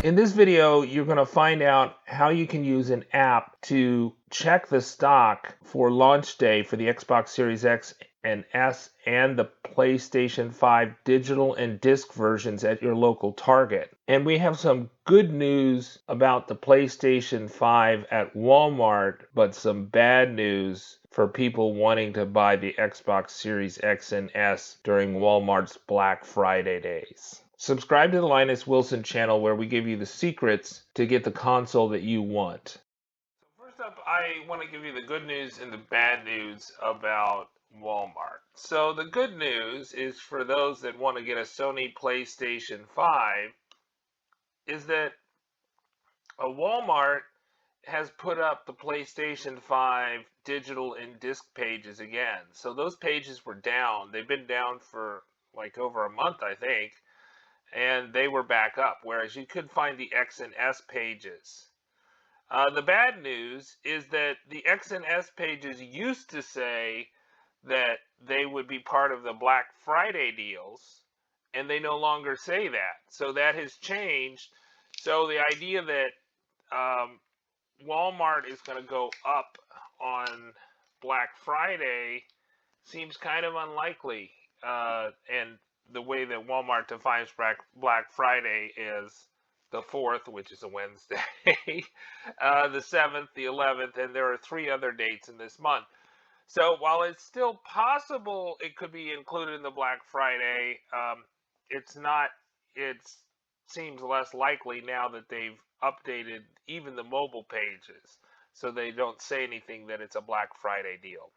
In this video, you're going to find out how you can use an app to check the stock for launch day for the Xbox Series X and S and the PlayStation 5 digital and disc versions at your local Target. And we have some good news about the PlayStation 5 at Walmart, but some bad news for people wanting to buy the Xbox Series X and S during Walmart's Black Friday days. Subscribe to the Linus Wilson channel where we give you the secrets to get the console that you want. So first up, I want to give you the good news and the bad news about Walmart. So the good news is for those that want to get a Sony PlayStation 5 is that Walmart has put up the PlayStation 5 digital and disc pages again. So those pages were down. They've been down for like over a month, I think. And they were back up, whereas you could find the X and S pages. The bad news is that the X and S pages used to say that they would be part of the Black Friday deals, and they no longer say that. So that has changed. So the idea that Walmart is going to go up on Black Friday seems kind of unlikely. And the way that Walmart defines Black Friday is the 4th, which is a Wednesday, the 7th, the 11th, and there are 3 other dates in this month. So while it's still possible it could be included in the Black Friday, it's not. It seems less likely now that they've updated even the mobile pages, so they don't say anything that it's a Black Friday deal.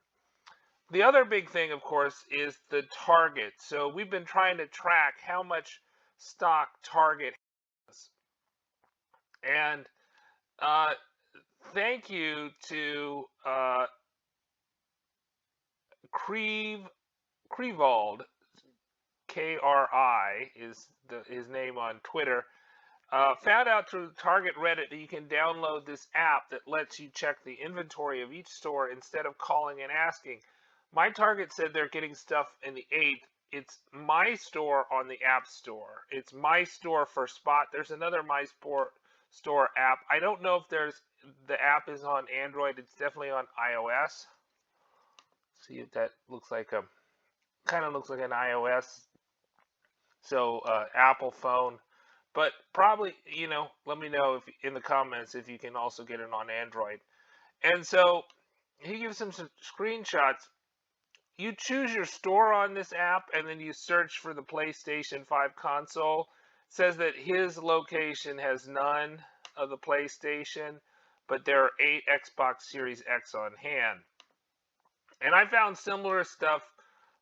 The other big thing, of course, is the Target. So we've been trying to track how much stock Target has. And thank you to Krivald, K-R-I is his name on Twitter, found out through Target Reddit that you can download this app that lets you check the inventory of each store instead of calling and asking. My Target said they're getting stuff in the 8th. It's mystore on the App Store. It's mystore for Spot. There's another mystore app. I don't know if the app is on Android. It's definitely on iOS. See if that looks like kind of looks like an iOS. So Apple phone. But probably, let me know in the comments if you can also get it on Android. And so he gives some screenshots. You choose your store on this app, and then you search for the PlayStation 5 console. It says that his location has none of the PlayStation, but there are 8 Xbox Series X on hand. And I found similar stuff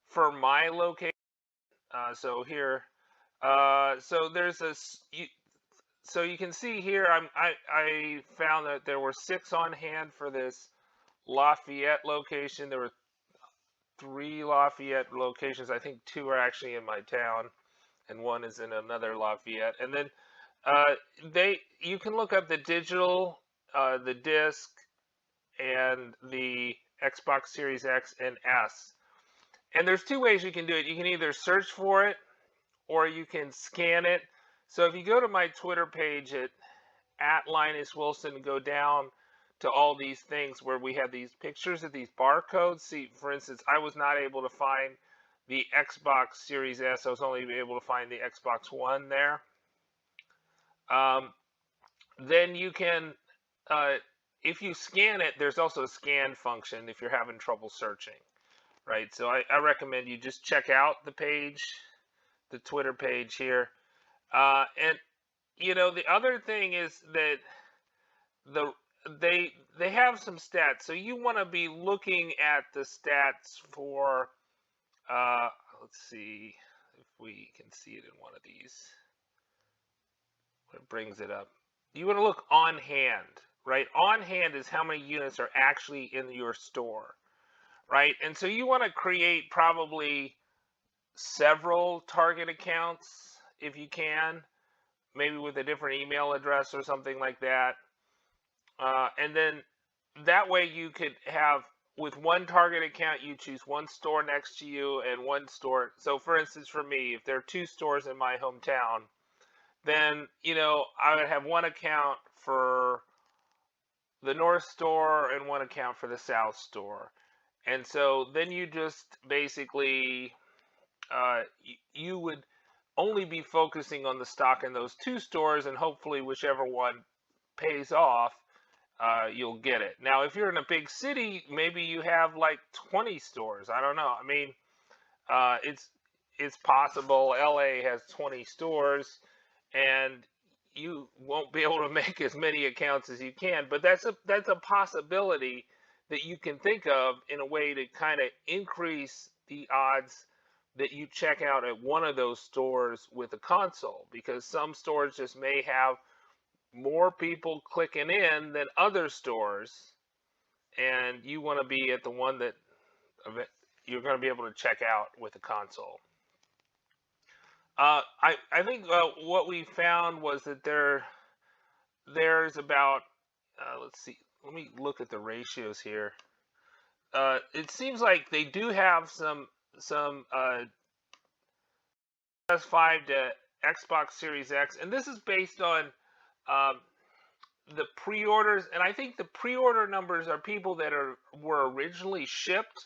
for my location. So here, so there's so you can see here, I found that there were 6 on hand for this Lafayette location. There were 3 Lafayette locations. I think 2 are actually in my town, and 1 is in another Lafayette. And then you can look up the digital, the disc, and the Xbox Series X and S. And there's 2 ways you can do it. You can either search for it, or you can scan it. So if you go to my Twitter page at Linus Wilson, go down to all these things where we have these pictures of these barcodes. See, for instance, I was not able to find the Xbox Series S. I was only able to find the Xbox One there. Then you can, if you scan it, there's also a scan function if you're having trouble searching, right? So I recommend you just check out the page, the Twitter page here. And, the other thing is that they have some stats. So you want to be looking at the stats for, let's see if we can see it in one of these. It brings it up. You want to look on hand, right? On hand is how many units are actually in your store, right? And so you want to create probably several Target accounts if you can, maybe with a different email address or something like that. And then that way you could have, with one Target account, you choose one store next to you and one store. So for instance, for me, if there are 2 stores in my hometown, then I would have one account for the North Store and one account for the South Store. And so then you just basically you would only be focusing on the stock in those two stores, and hopefully whichever one pays off, you'll get it. Now, if you're in a big city, maybe you have like 20 stores. I don't know. I mean, it's possible. LA has 20 stores, and you won't be able to make as many accounts as you can. But that's a possibility that you can think of in a way to kind of increase the odds that you check out at one of those stores with a console, because some stores just may have more people clicking in than other stores, and you want to be at the one that you're going to be able to check out with a console. I think what we found was that there's about let's see, let me look at the ratios here. It seems like they do have some PS5 to Xbox Series X, and this is based on the pre-orders, and I think the pre-order numbers are people that were originally shipped,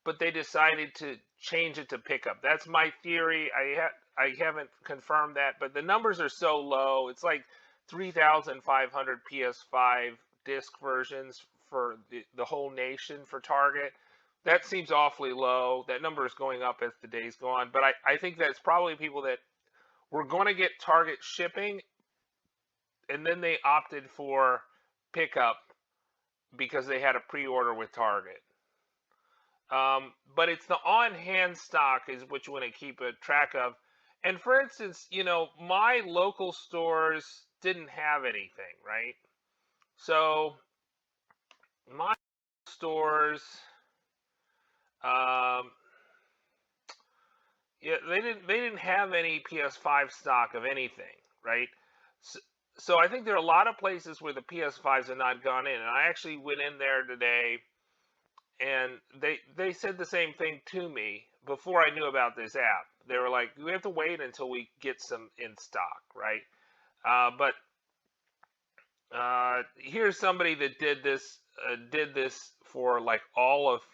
but they decided to change it to pickup. That's my theory. I haven't confirmed that, but the numbers are so low. It's like 3,500 PS5 disc versions for the whole nation for Target. That seems awfully low. That number is going up as the days go on, but I think that's probably people that were going to get Target shipping, and then they opted for pickup because they had a pre-order with Target. But it's the on-hand stock is what you want to keep a track of. And for instance, my local stores didn't have anything, right? So my stores, yeah, they didn't have any PS5 stock of anything, right? So I think there are a lot of places where the PS5s have not gone in, and I actually went in there today, and they said the same thing to me before I knew about this app. They were like, we have to wait until we get some in stock, right? But here's somebody that did this for like all of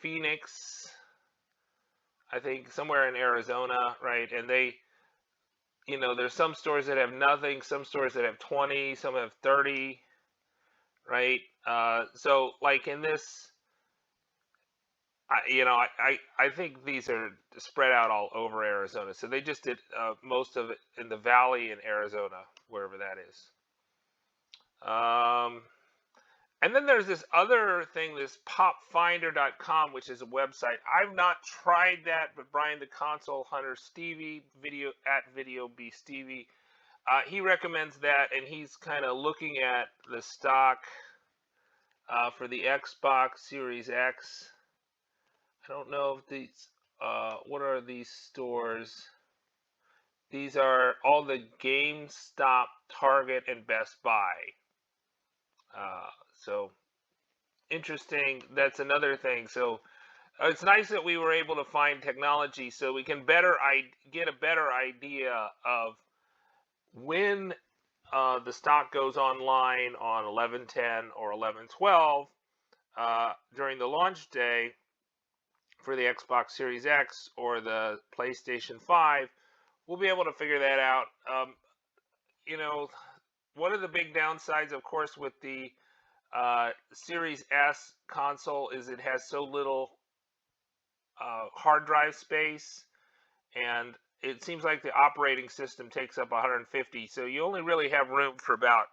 Phoenix, I think somewhere in Arizona, right? And they, there's some stores that have nothing, some stores that have 20, some have 30, right? So like in this, I think these are spread out all over Arizona. So they just did most of it in the valley in Arizona, wherever that is. And then there's this other thing, this popfinder.com, which is a website. I've not tried that, but Brian the Console Hunter Stevie, Video B Stevie, he recommends that, and he's kind of looking at the stock for the Xbox Series X. I don't know if these, what are these stores? These are all the GameStop, Target, and Best Buy. So interesting. That's another thing. So it's nice that we were able to find technology so we can get a better idea of when the stock goes online on 11/10 or 11/12 during the launch day for the Xbox Series X or the PlayStation 5. We'll be able to figure that out. One of the big downsides, of course, with the Series S console is it has so little hard drive space, and it seems like the operating system takes up 150, so you only really have room for about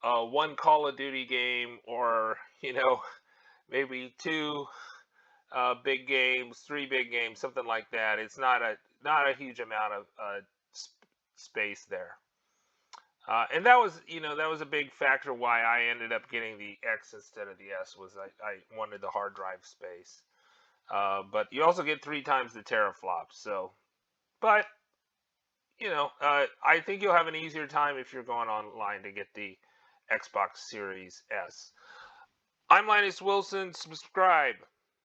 one Call of Duty game, or maybe two big games, three big games, something like that. It's not a huge amount of space there. And that was a big factor why I ended up getting the X instead of the S, was I wanted the hard drive space. But you also get 3 times the teraflops. So, but I think you'll have an easier time if you're going online to get the Xbox Series S. I'm Linus Wilson. Subscribe.